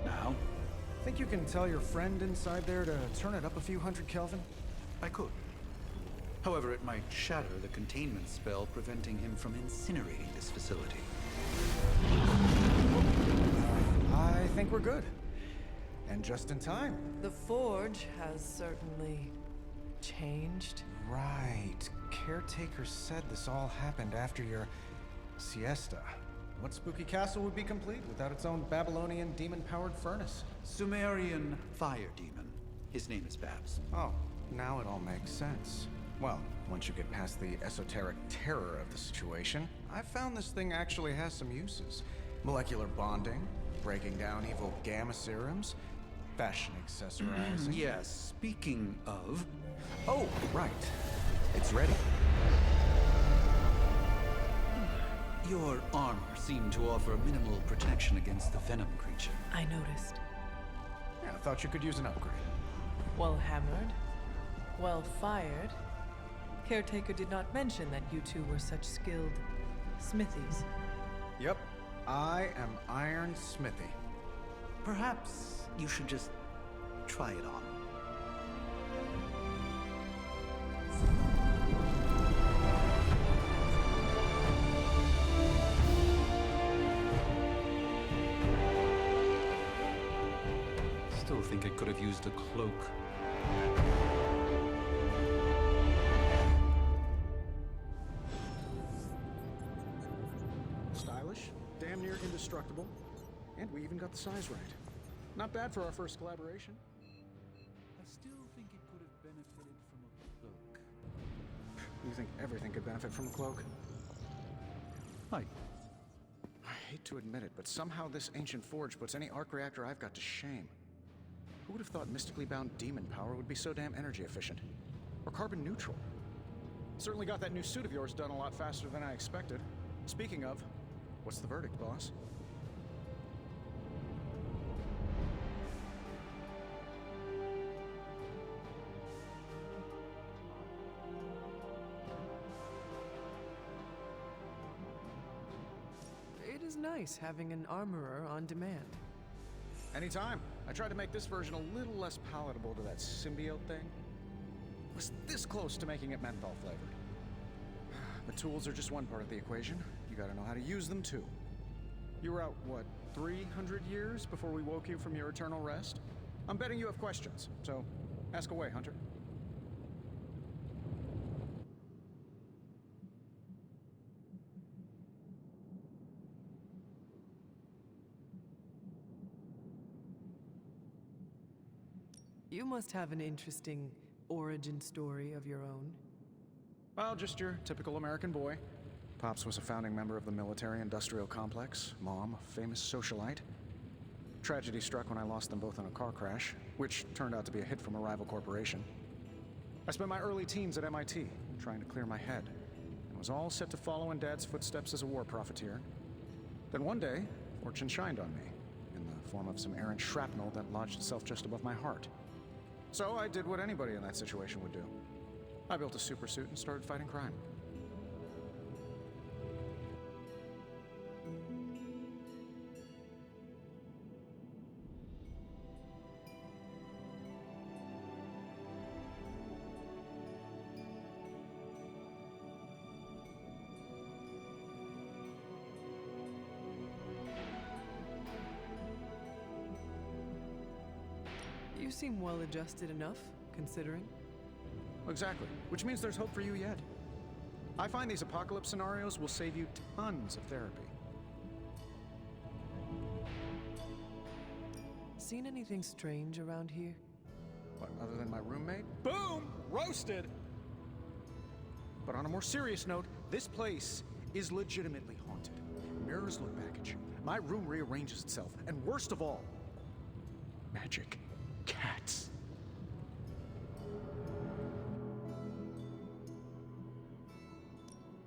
Now? Think you can tell your friend inside there to turn it up a few hundred Kelvin? I could. However, it might shatter the containment spell preventing him from incinerating this facility. I think we're good. And just in time. The Forge has certainly changed. Right. Caretaker said this all happened after your siesta. What spooky castle would be complete without its own Babylonian demon-powered furnace? Sumerian fire demon. His name is Babs. Oh, now it all makes sense. Well, once you get past the esoteric terror of the situation, I've found this thing actually has some uses. Molecular bonding, breaking down evil gamma serums, fashion accessorizing. Yes, speaking of... Oh, right. It's ready. Your armor seemed to offer minimal protection against the venom creature. I noticed. Yeah, I thought you could use an upgrade. Well hammered, well fired. Caretaker did not mention that you two were such skilled smithies. Yep, I am Iron Smithy. Perhaps you should just try it on. Still think it could have used a cloak. Stylish, damn near indestructible, and we even got the size right. Not bad for our first collaboration. I still think it could have benefited from a cloak. You think everything could benefit from a cloak? I I hate to admit it, but somehow this ancient forge puts any arc reactor I've got to shame. Who would have thought mystically bound demon power would be so damn energy efficient? Or carbon neutral? Certainly got that new suit of yours done a lot faster than I expected. Speaking of, what's the verdict, boss? It is nice having an armorer on demand. Anytime. I tried to make this version a little less palatable to that symbiote thing. Was this close to making it menthol flavored. The tools are just one part of the equation. You gotta know how to use them too. You were out, what, 300 years before we woke you from your eternal rest? I'm betting you have questions, so ask away, Hunter. You must have an interesting origin story of your own. Well, just your typical American boy. Pops was a founding member of the military-industrial complex. Mom, a famous socialite. Tragedy struck when I lost them both in a car crash, which turned out to be a hit from a rival corporation. I spent my early teens at MIT, trying to clear my head, and was all set to follow in Dad's footsteps as a war profiteer. Then one day, fortune shined on me, in the form of some errant shrapnel that lodged itself just above my heart. So I did what anybody in that situation would do. I built a supersuit and started fighting crime. You seem well adjusted enough, considering. Exactly, which means there's hope for you yet. I find these apocalypse scenarios will save you tons of therapy. Seen anything strange around here? What, other than my roommate? Boom! Roasted! But on a more serious note, this place is legitimately haunted. Mirrors look back at you. My room rearranges itself. And worst of all, magic cats.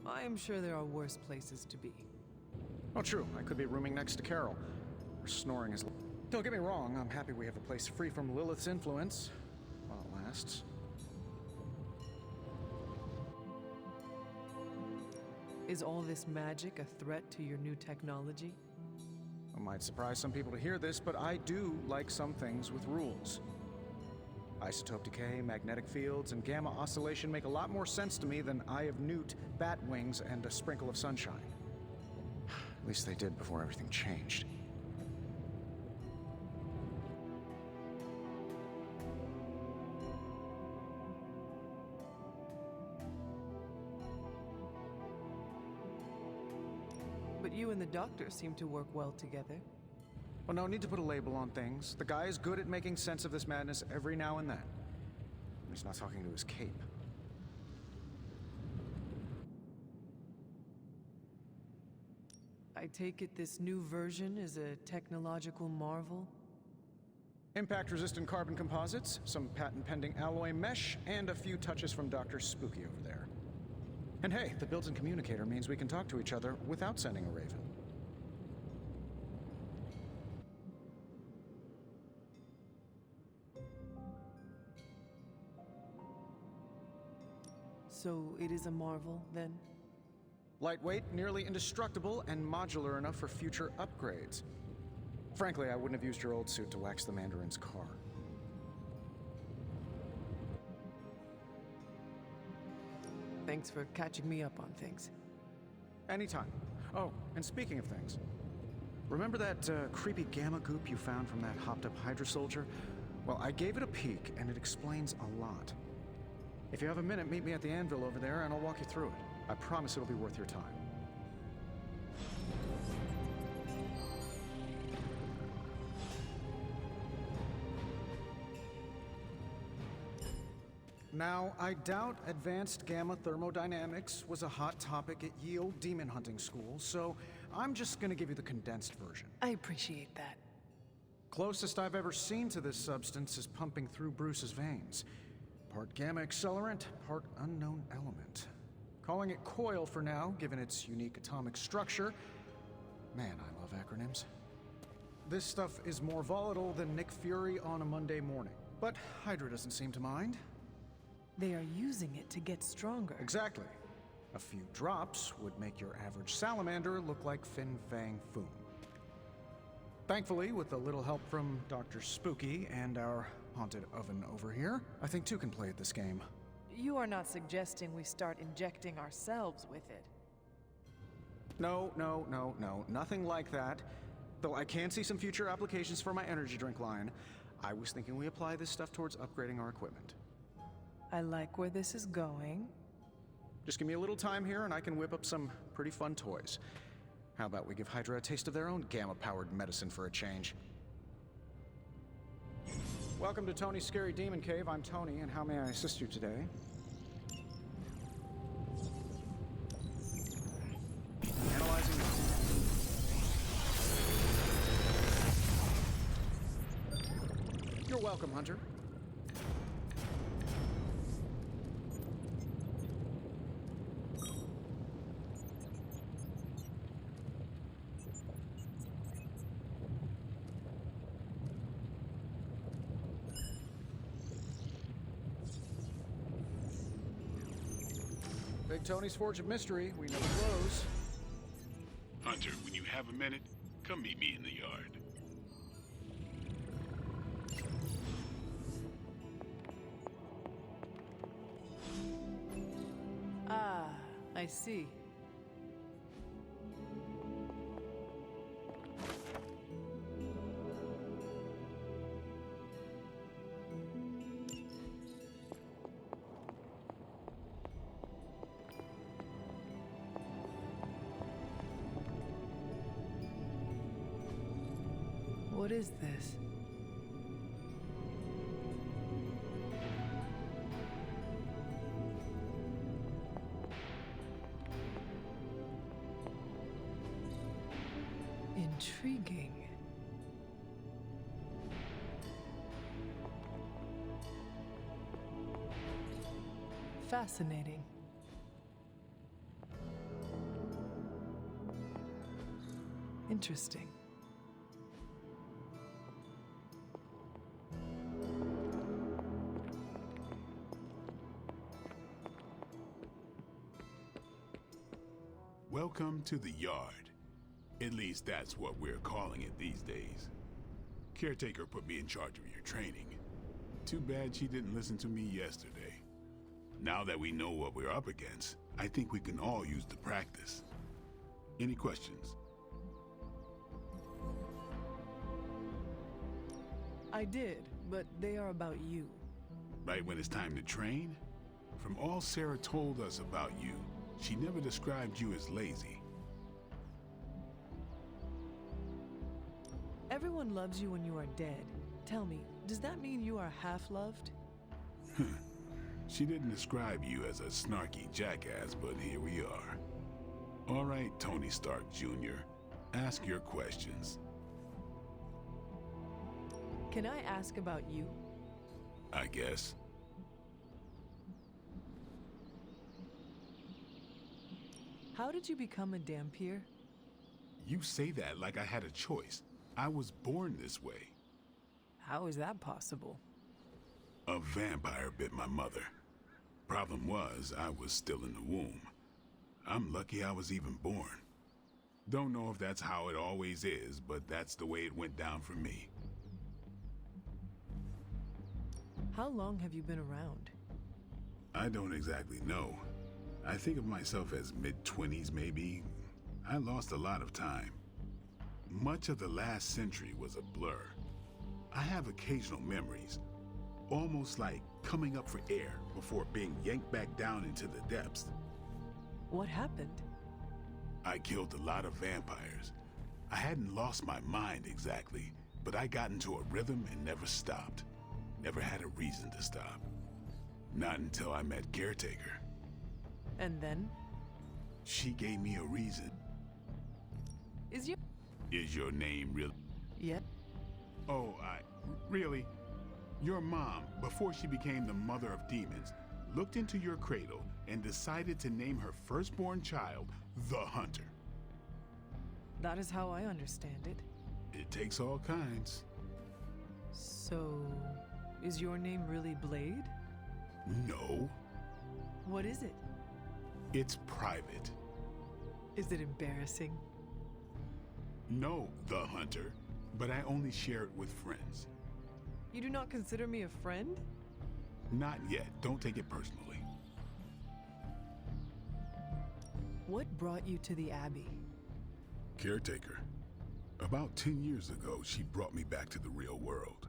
I am sure there are worse places to be. Oh, true. I could be rooming next to Carol. Her snoring is... Don't get me wrong, I'm happy we have a place free from Lilith's influence. While it lasts. Is all this magic a threat to your new technology? It might surprise some people to hear this, but I do like some things with rules. Isotope decay, magnetic fields, and gamma oscillation make a lot more sense to me than Eye of Newt, bat wings, and a sprinkle of sunshine. At least they did before everything changed. But you and the doctor seem to work well together. Well, no need to put a label on things. The guy is good at making sense of this madness every now and then. He's not talking to his cape. I take it this new version is a technological marvel? Impact-resistant carbon composites, some patent-pending alloy mesh, and a few touches from Dr. Spooky over there. And hey, the built-in communicator means we can talk to each other without sending a raven. So it is a marvel, then? Lightweight, nearly indestructible, and modular enough for future upgrades. Frankly, I wouldn't have used your old suit to wax the Mandarin's car. Thanks for catching me up on things. Anytime. Oh, and speaking of things, remember that creepy gamma goop you found from that hopped-up Hydra soldier? Well, I gave it a peek, and it explains a lot. If you have a minute, meet me at the anvil over there, and I'll walk you through it. I promise it'll be worth your time. Now, I doubt advanced gamma thermodynamics was a hot topic at Ye Olde Demon Hunting School, so I'm just gonna give you the condensed version. I appreciate that. Closest I've ever seen to this substance is pumping through Bruce's veins. Part gamma accelerant, part unknown element. Calling it coil for now, given its unique atomic structure. Man, I love acronyms. This stuff is more volatile than Nick Fury on a Monday morning. But Hydra doesn't seem to mind. They are using it to get stronger. Exactly. A few drops would make your average salamander look like Fin Fang Foom. Thankfully, with a little help from Dr. Spooky and our haunted oven over here, I think two can play at this game. You are not suggesting we start injecting ourselves with it. No, nothing like that. Though I can see some future applications for my energy drink line. I was thinking we apply this stuff towards upgrading our equipment. I like where this is going. Just give me a little time here and I can whip up some pretty fun toys. How about we give Hydra a taste of their own gamma-powered medicine for a change? Welcome to Tony's Scary Demon Cave. I'm Tony, and how may I assist you today? Analyzing now. You're welcome, Hunter. Big Tony's Forge of Mystery. We never close. Hunter, when you have a minute, come meet me in the yard. Ah, I see. What is this? Intriguing. Fascinating. Interesting. Welcome to the yard. At least that's what we're calling it these days. Caretaker put me in charge of your training. Too bad she didn't listen to me yesterday. Now that we know what we're up against, I think we can all use the practice. Any questions? I did, but they are about you. Right when it's time to train? From all Sarah told us about you, she never described you as lazy. Everyone loves you when you are dead. Tell me, does that mean you are half-loved? She didn't describe you as a snarky jackass, but here we are. All right, Tony Stark Jr., ask your questions. Can I ask about you? I guess. How did you become a Dampier? You say that like I had a choice. I was born this way. How is that possible? A vampire bit my mother. Problem was, I was still in the womb. I'm lucky I was even born. Don't know if that's how it always is, but that's the way it went down for me. How long have you been around? I don't exactly know. I think of myself as mid-20s, maybe. I lost a lot of time. Much of the last century was a blur. I have occasional memories, almost like coming up for air before being yanked back down into the depths. What happened? I killed a lot of vampires. I hadn't lost my mind exactly, but I got into a rhythm and never stopped. Never had a reason to stop. Not until I met Caretaker. And then? She gave me a reason. Is Is your name really? Yeah. Oh, really? Your mom, before she became the mother of demons, looked into your cradle and decided to name her firstborn child the Hunter. That is how I understand it. It takes all kinds. So, is your name really Blade? No, What is it? it's private. Is it embarrassing? No, the Hunter, but I only share it with friends. You do not consider me a friend? Not yet, don't take it personally. What brought you to the Abbey? Caretaker. About 10 years ago, she brought me back to the real world.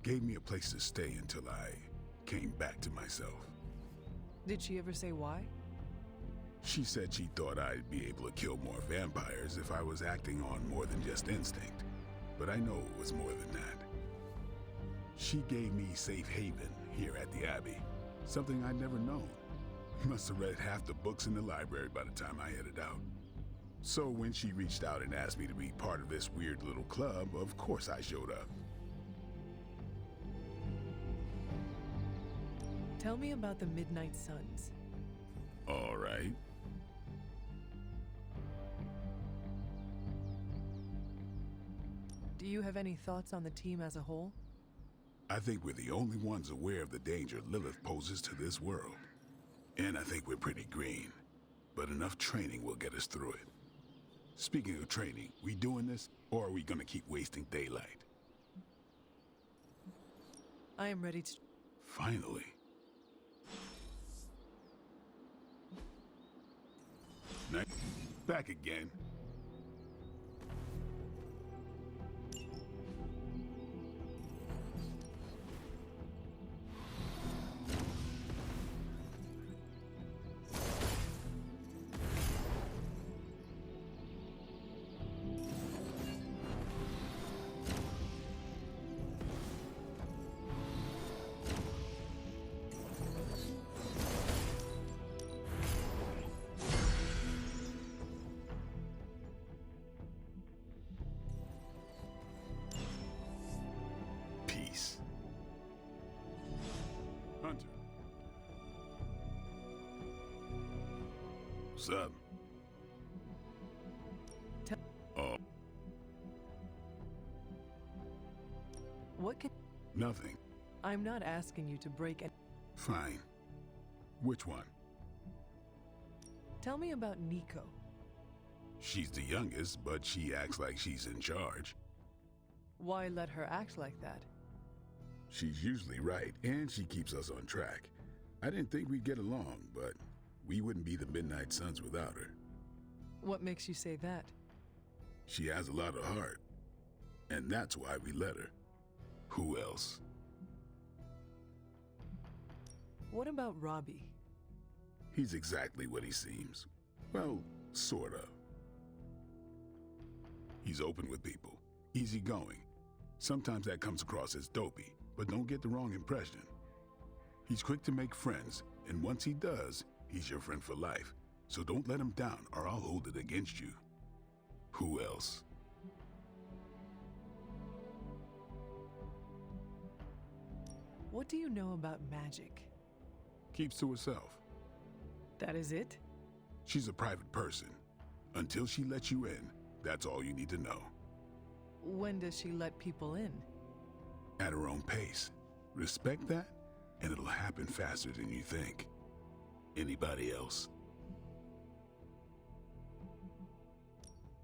Gave me a place to stay until I came back to myself. Did she ever say why? She said she thought I'd be able to kill more vampires if I was acting on more than just instinct. But I know it was more than that. She gave me safe haven here at the Abbey. Something I'd never known. Must have read half the books in the library by the time I headed out. So when she reached out and asked me to be part of this weird little club, of course I showed up. Tell me about the Midnight Suns. All right. Do you have any thoughts on the team as a whole? I think we're the only ones aware of the danger Lilith poses to this world. And I think we're pretty green. But enough training will get us through it. Speaking of training, we doing this, or are we gonna keep wasting daylight? I am ready to... Finally. Nice. Back again. Peace. Hunter. What's up? Tell- Oh, What can... nothing. I'm not asking you to break... Fine. Which one? Tell me about Nico. She's the youngest, but she acts like she's in charge. Why let her act like that? She's usually right, and she keeps us on track. I didn't think we'd get along, but we wouldn't be the Midnight Suns without her. What makes you say that? She has a lot of heart, and that's why we let her. Who else? What about Robbie? He's exactly what he seems. Well, sort of. He's open with people, easygoing. Sometimes that comes across as dopey, but don't get the wrong impression. He's quick to make friends, and once he does, he's your friend for life. So don't let him down, or I'll hold it against you. Who else? What do you know about magic? Keeps to herself. That is it? She's a private person. Until she lets you in, that's all you need to know. When does she let people in? At her own pace. Respect that, and it'll happen faster than you think. Anybody else?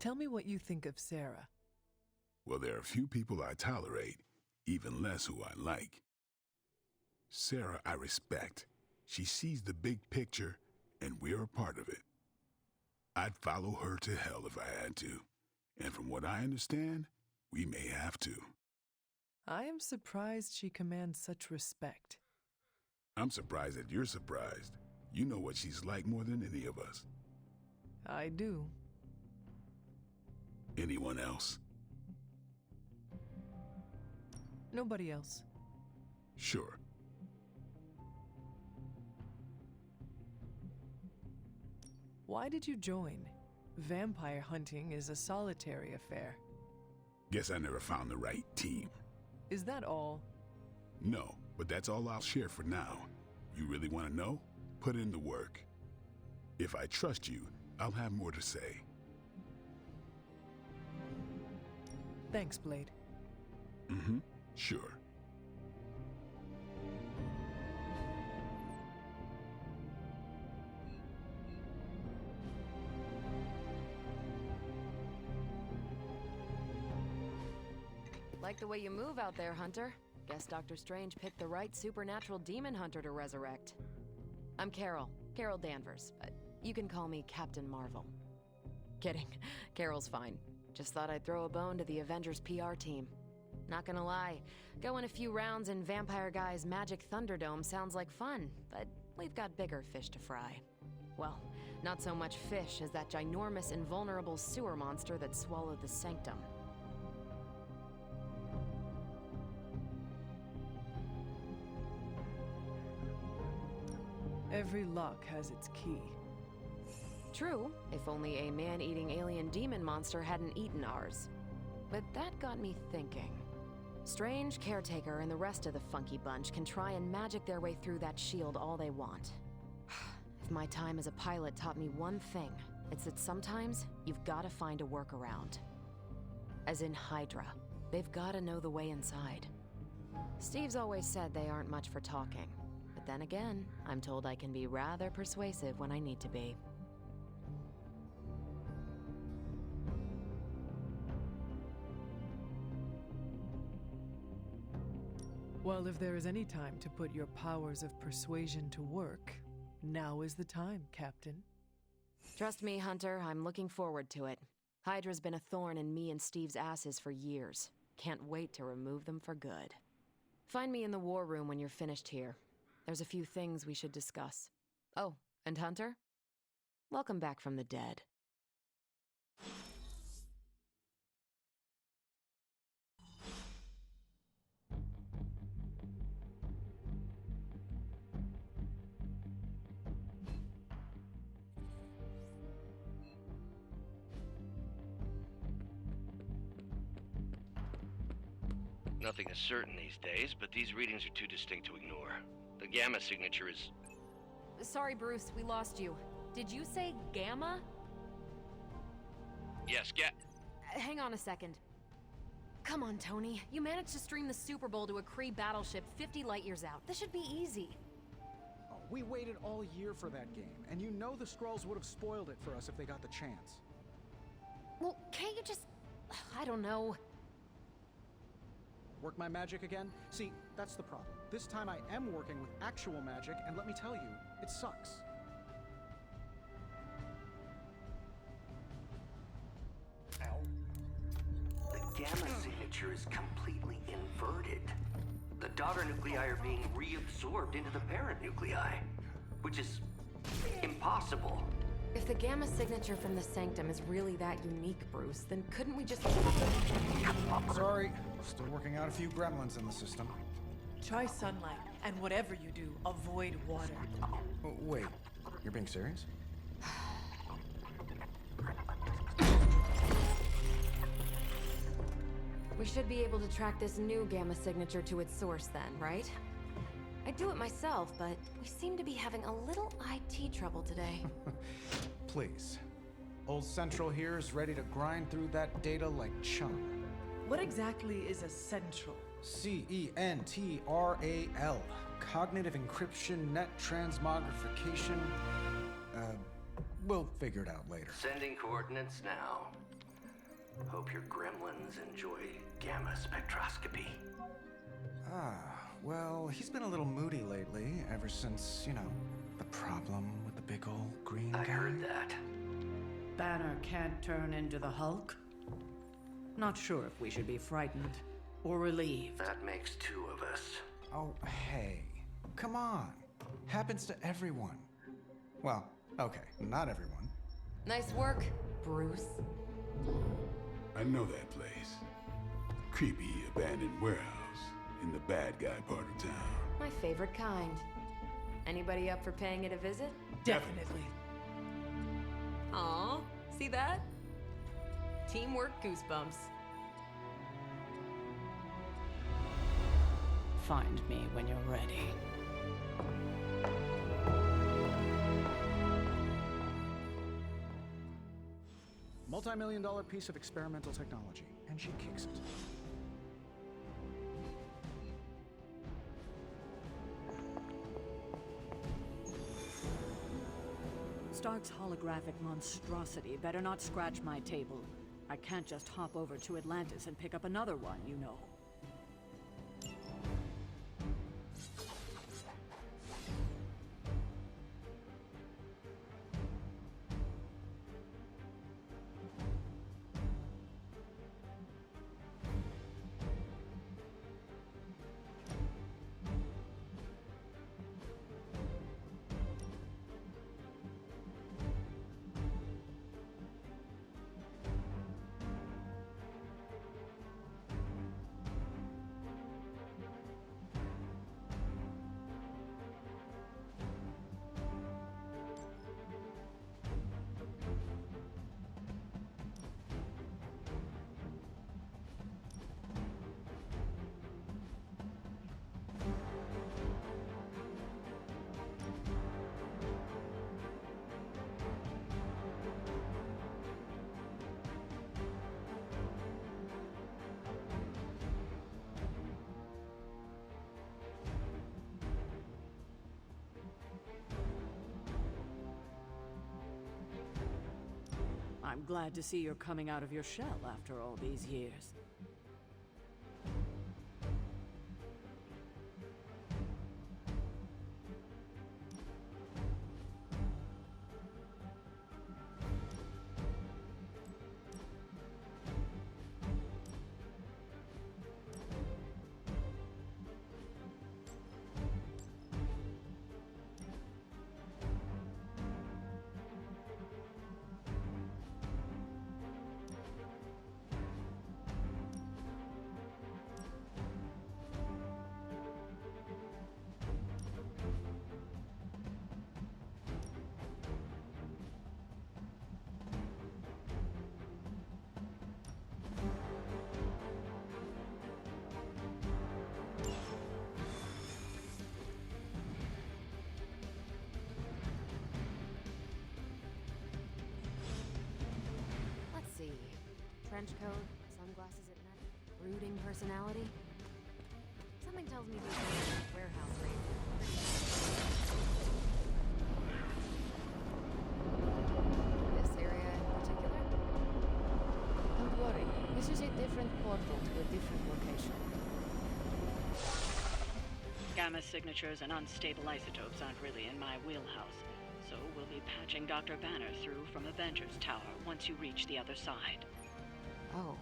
Tell me what you think of Sarah. Well, there are few people I tolerate, even less who I like. Sarah, I respect. She sees the big picture, and we're a part of it. I'd follow her to hell if I had to. And from what I understand, we may have to. I am surprised she commands such respect. I'm surprised that you're surprised. You know what she's like more than any of us. I do. Anyone else? Nobody else. Sure. Why did you join? Vampire hunting is a solitary affair. Guess I never found the right team. Is that all? No, but that's all I'll share for now. You really want to know? Put in the work. If I trust you, I'll have more to say. Thanks, Blade. Mm-hmm. Sure. Like the way you move out there, Hunter. Guess Dr. Strange picked the right supernatural demon hunter to resurrect. I'm Carol Danvers, but you can call me Captain Marvel. Kidding, Carol's fine. Just thought I'd throw a bone to the Avengers PR team. Not gonna lie, going a few rounds in Vampire Guy's Magic Thunderdome sounds like fun, but we've got bigger fish to fry. Well, not so much fish as that ginormous invulnerable sewer monster that swallowed the Sanctum. Every lock has its key. True, if only a man-eating alien demon monster hadn't eaten ours. But that got me thinking. Strange, Caretaker, and the rest of the funky bunch can try and magic their way through that shield all they want. If my time as a pilot taught me one thing, it's that sometimes you've gotta find a workaround. As in Hydra, they've gotta know the way inside. Steve's always said they aren't much for talking. But then again, I'm told I can be rather persuasive when I need to be. Well, if there is any time to put your powers of persuasion to work, now is the time, Captain. Trust me, Hunter, I'm looking forward to it. Hydra's been a thorn in me and Steve's asses for years. Can't wait to remove them for good. Find me in the war room when you're finished here. There's a few things we should discuss. Oh, and Hunter? Welcome back from the dead. Nothing is certain these days, but these readings are too distinct to ignore. The gamma signature is... Sorry, Bruce, we lost you. Did you say Gamma? Yes, Hang on a second. Come on, Tony. You managed to stream the Super Bowl to a Kree battleship 50 light years out. This should be easy. Oh, we waited all year for that game, and you know the Skrulls would have spoiled it for us if they got the chance. Well, can't you just... I don't know. Work my magic again? See, that's the problem. This time I am working with actual magic, and let me tell you, it sucks. The gamma signature is completely inverted. The daughter nuclei are being reabsorbed into the parent nuclei, which is impossible. If the gamma signature from the Sanctum is really that unique, Bruce, then couldn't we just... Sorry, still working out a few gremlins in the system. Try sunlight, and whatever you do, avoid water. Oh, wait, you're being serious? We should be able to track this new gamma signature to its source then, right? I'd do it myself, but we seem to be having a little IT trouble today. Please. Old Central here is ready to grind through that data like chum. What exactly is a central? CENTRAL. Cognitive encryption, net transmogrification. We'll figure it out later. Sending coordinates now. Hope your gremlins enjoy gamma spectroscopy. Well, he's been a little moody lately, ever since, the problem with the big old green guy. I heard that. Banner can't turn into the Hulk? Not sure if we should be frightened or relieved. That makes two of us. Oh, hey. Come on. Happens to everyone. Well, okay, not everyone. Nice work, Bruce. I know that place. Creepy abandoned warehouse in the bad guy part of town. My favorite kind. Anybody up for paying it a visit? Definitely. Aw, see that? Teamwork goosebumps. Find me when you're ready. Multi-million-dollar piece of experimental technology, and she kicks it. Stark's holographic monstrosity better not scratch my table. I can't just hop over to Atlantis and pick up another one, you know. I'm glad to see you're coming out of your shell after all these years. Trench coat, sunglasses at night, brooding personality. Something tells me these are warehouse raids. This area in particular? portal to a different location. Gamma signatures and unstable isotopes aren't really in my wheelhouse, so we'll be patching Dr. Banner through from Avengers Tower once you reach the other side. Oh.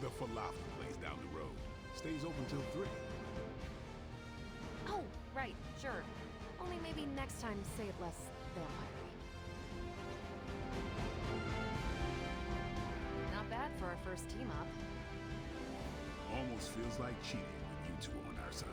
The falafel place down the road stays open till 3. Oh, right, sure. Only maybe next time say it less vampire-y. Not bad for our first team-up. Almost feels like cheating with you two on our side.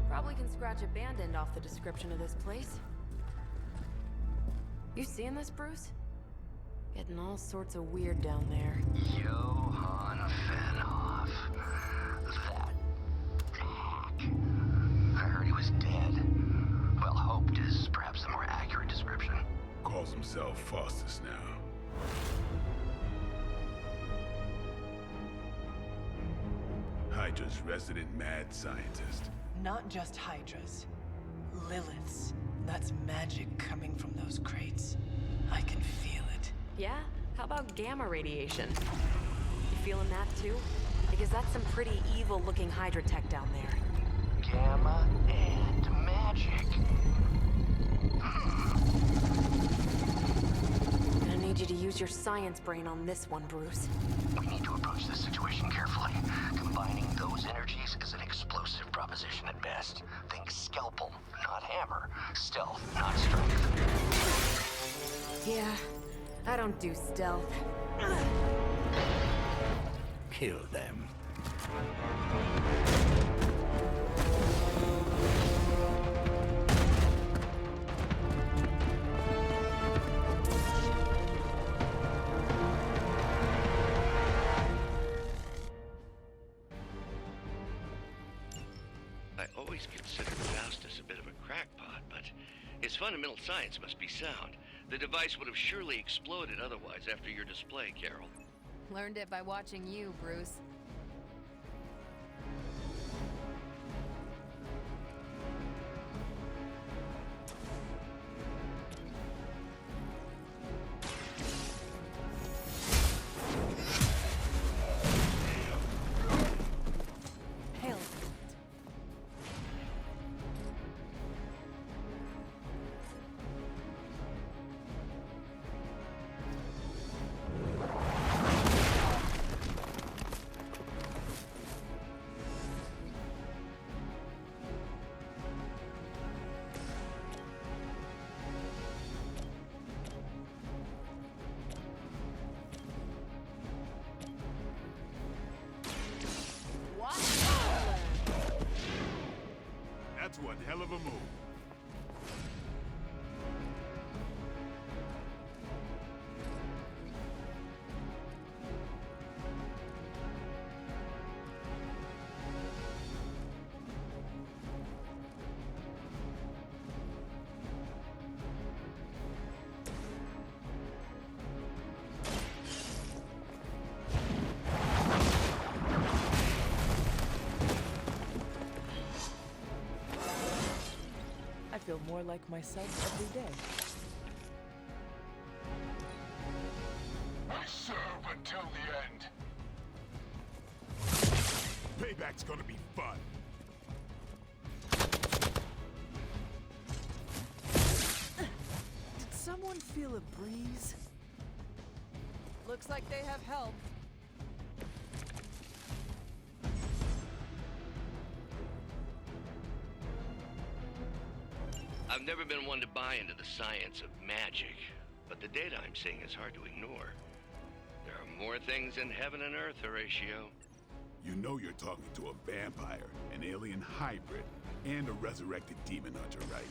Probably can scratch abandoned off the description of this place. You seeing this, Bruce? Getting all sorts of weird down there. Johann Fenhoff. That hack. I heard he was dead. Well, hoped is perhaps the more accurate description. Calls himself Faustus now. Hydra's resident mad scientist. Not just Hydras. Liliths. That's magic coming from those crates. I can feel it. Yeah? How about gamma radiation? You feeling that too? Because that's some pretty evil-looking Hydra tech down there. Gamma and magic. Gonna need you to use your science brain on this one, Bruce. We need to approach this situation carefully. Combining those energies is an explosive proposition at best. Think scalpel, not hammer. Stealth, not strength. Yeah, I don't do stealth. Kill them. I always considered Faustus a bit of a crackpot, but his fundamental science must be sound. The device would have surely exploded otherwise after your display, Carol. Learned it by watching you, Bruce. Hail. That's one hell of a move. I feel more like myself every day. I serve until the end. Payback's gonna be fun. Did someone feel a breeze? Looks like they have help. I've never been one to buy into the science of magic, but the data I'm seeing is hard to ignore. There are more things in heaven and earth, Horatio. You know you're talking to a vampire, an alien hybrid, And a resurrected demon hunter, right?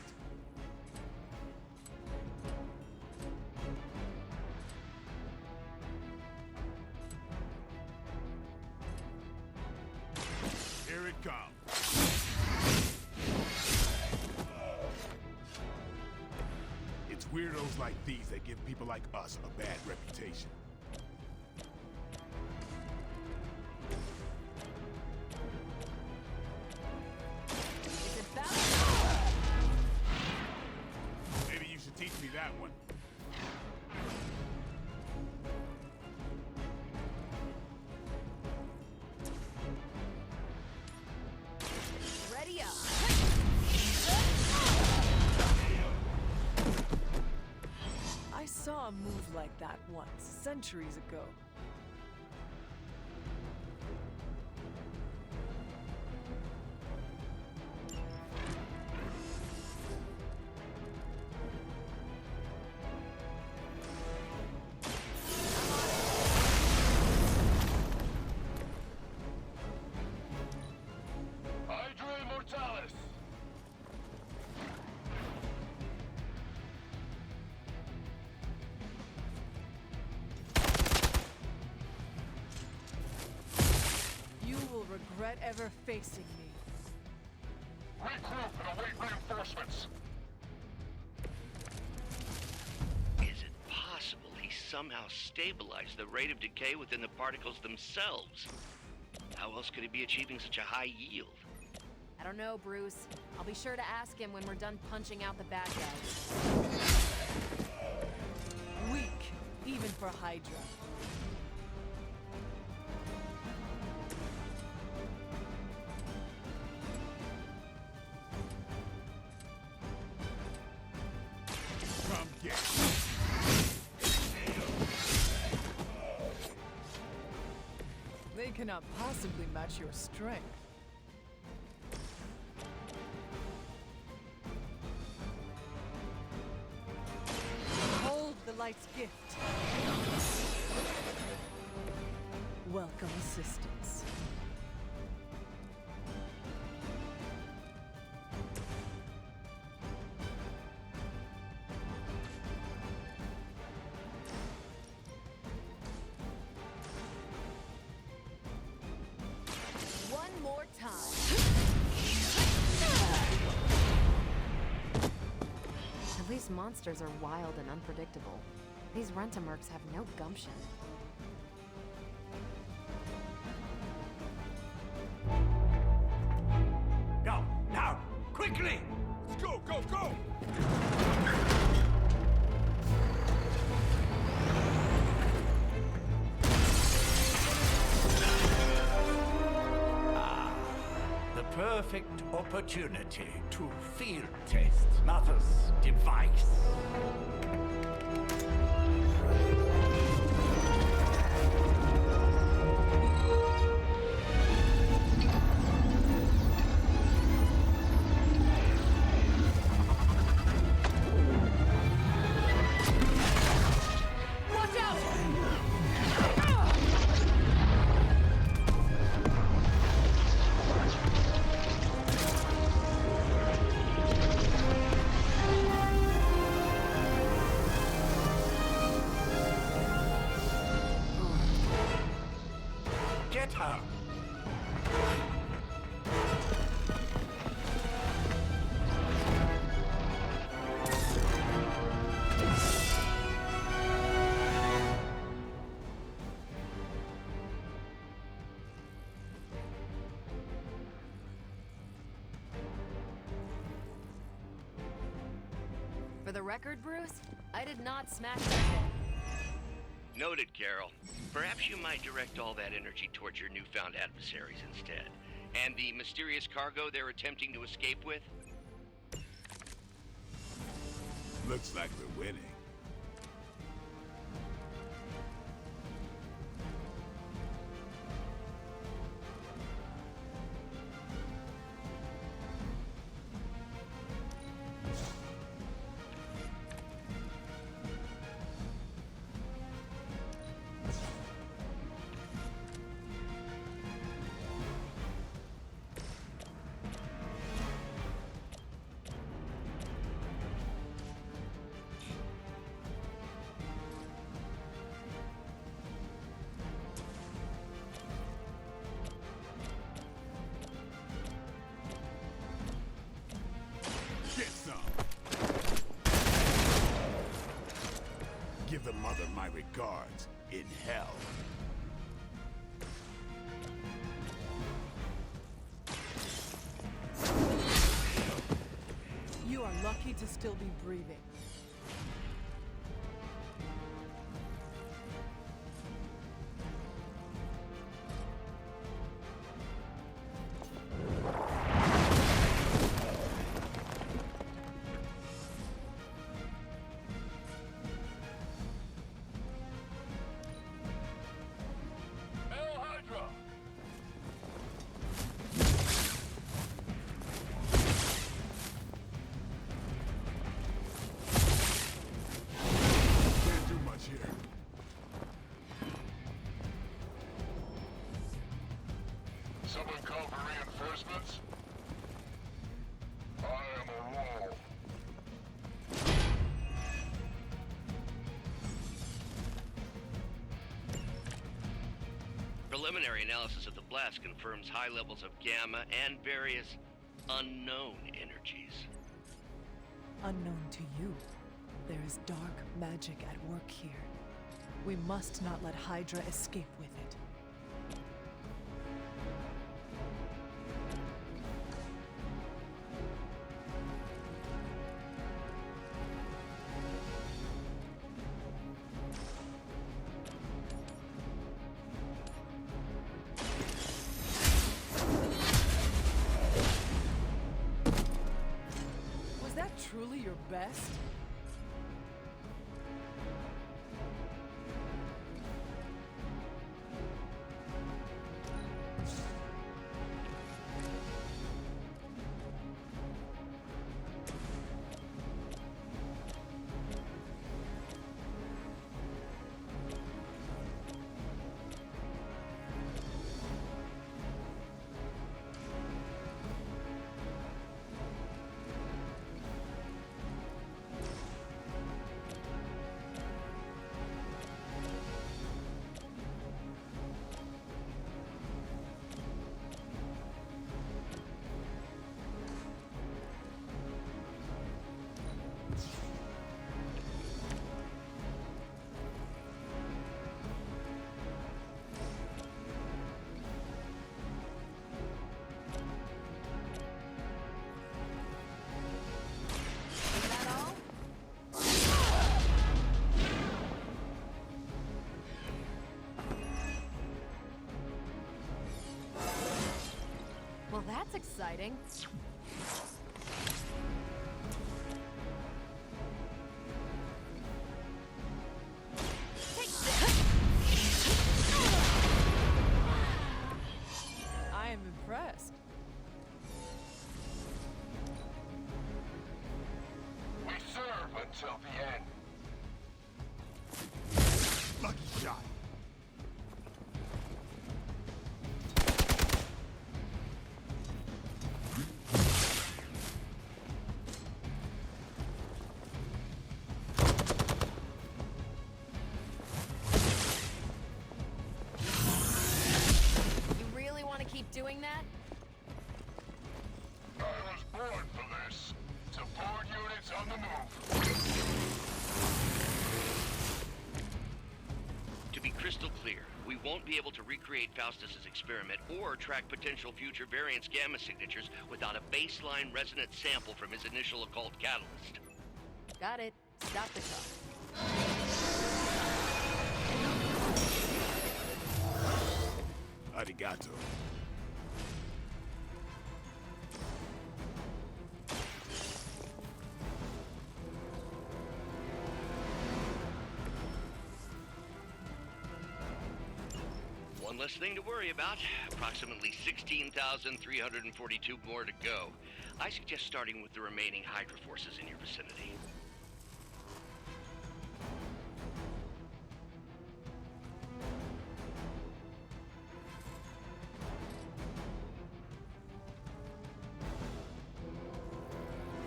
Here it comes. It's weirdos like these that give people like us a bad reputation. Maybe you should teach me that one. Ready up. I saw a move like that once, centuries ago. Regret ever facing me. Regroup and await reinforcements. Is it possible he somehow stabilized the rate of decay within the particles themselves? How else could he be achieving such a high yield? I don't know, Bruce. I'll be sure to ask him when we're done punching out the bad guys. Weak, even for Hydra. Come get it. They cannot possibly match your strength. Hold the light's gift. Welcome assistance. One more time. At least monsters are wild and unpredictable. These rent-a-mercs have no gumption. Go, now, quickly! Let's go, go, go! The perfect opportunity to field test Mother's device. Watch out! Get her! For the record, Bruce, I did not smash that thing. Noted, Carol. Perhaps you might direct all that energy towards your newfound adversaries instead. And the mysterious cargo they're attempting to escape with? Looks like we're winning. Regards, in hell. You are lucky to still be breathing. Hail Hydra! Can't do much here. Someone call for reinforcements? I am a wall. Preliminary analysis of the blast confirms high levels of gamma and various unknown energies. Unknown to you, there is dark magic at work here. We must not let Hydra escape with it. Was that truly your best? Is that all? Well, that's exciting. Take this! I am impressed. We serve until the end. Lucky shot. You really want to keep doing that? I was born for this. Support units on the move. To be crystal clear, we won't be able to recreate Faustus's experiment or track potential future variance gamma signatures without a baseline resonant sample from his initial occult catalyst. Got it. Stop the car. Arigato. One less thing to worry about. Approximately 16,342 more to go. I suggest starting with the remaining Hydra forces in your vicinity.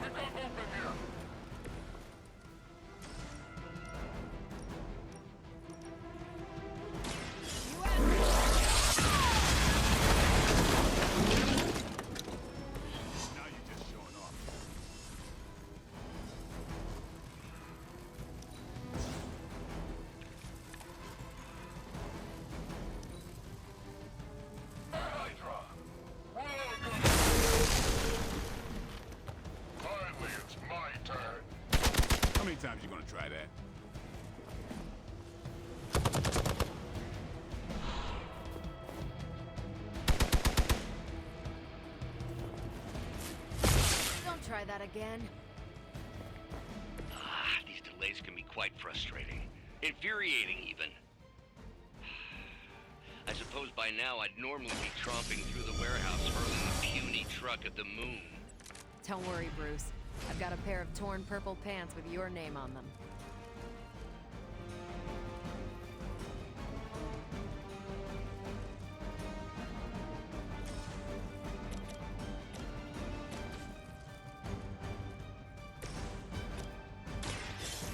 We got open here. Now you're just showing off. try that. Don't try that again. These delays can be quite frustrating. Infuriating, even. I suppose by now I'd normally be tromping through the warehouse hurling the puny truck at the moon. Don't worry, Bruce. I've got a pair of torn purple pants with your name on them.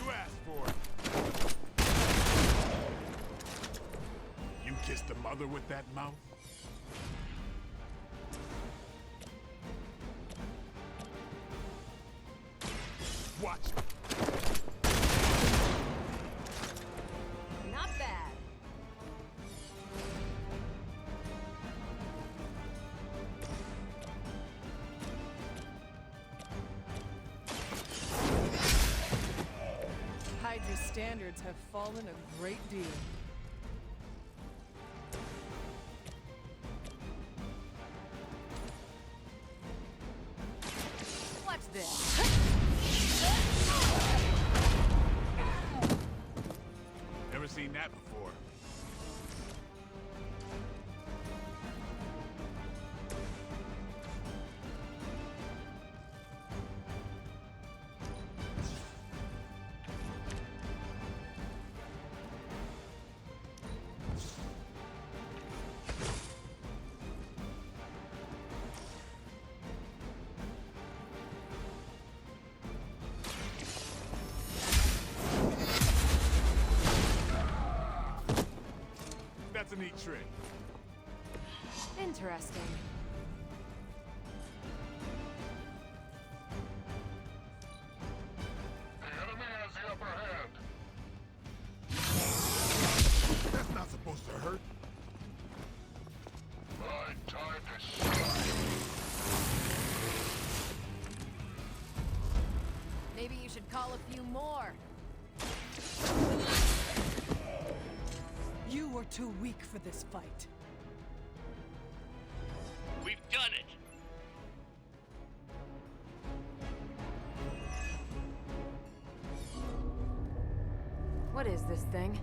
You asked for it. You kissed the mother with that mouth? Watch. Not bad. Hydra's standards have fallen a great deal. Watch this. Never seen that before. That's a neat trick. Interesting. The enemy has the upper hand. That's not supposed to hurt. My time to shine. Maybe you should call a few more. You are too weak for this fight. We've done it! What is this thing?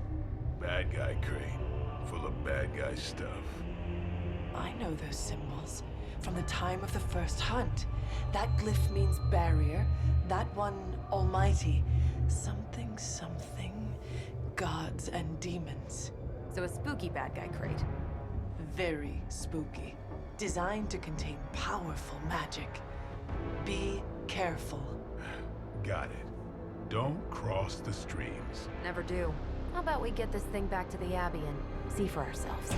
Bad guy crate. Full of bad guy stuff. I know those symbols from the time of the first hunt. That glyph means barrier, that one almighty. Something, gods and demons. So a spooky bad guy crate. Very spooky. Designed to contain powerful magic. Be careful. Got it. Don't cross the streams. Never do. How about we get this thing back to the Abbey and see for ourselves?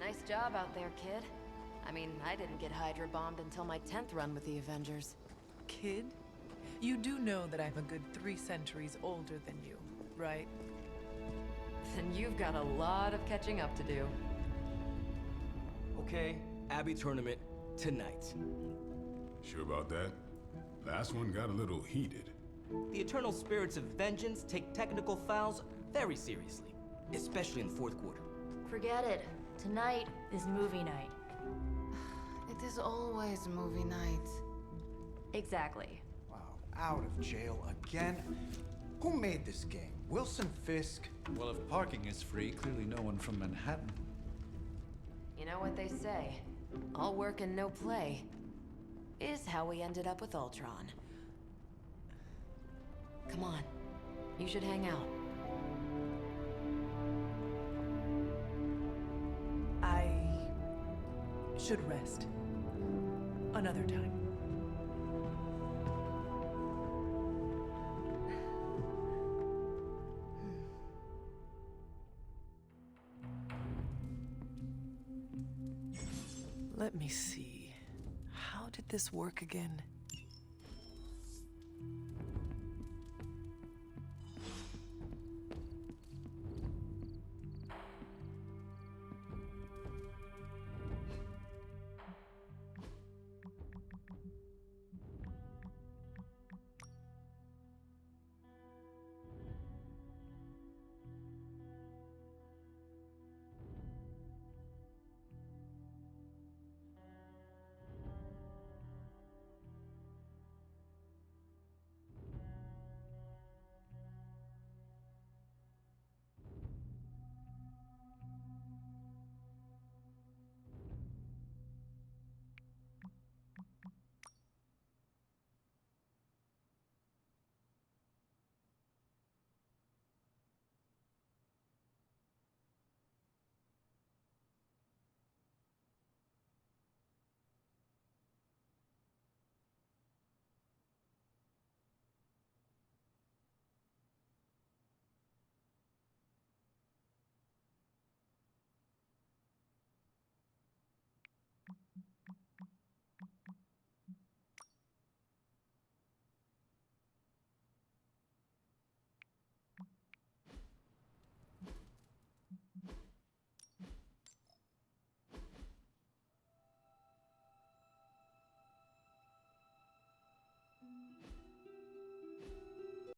Nice job out there, kid. I mean, I didn't get Hydra bombed until my 10th run with the Avengers. Kid, you do know that I'm a good 3 centuries older than you, right? Then you've got a lot of catching up to do. Okay, Abbey tournament tonight. Sure about that? Last one got a little heated. The eternal spirits of vengeance take technical fouls very seriously, especially in the fourth quarter. Forget it. Tonight is movie night. It is always movie night. Exactly. Wow, out of jail again? Who made this game? Wilson Fisk? Well, if parking is free, clearly no one from Manhattan. You know what they say? All work and no play is how we ended up with Ultron. Come on. You should hang out. I should rest. Another time. Let me see. How did this work again?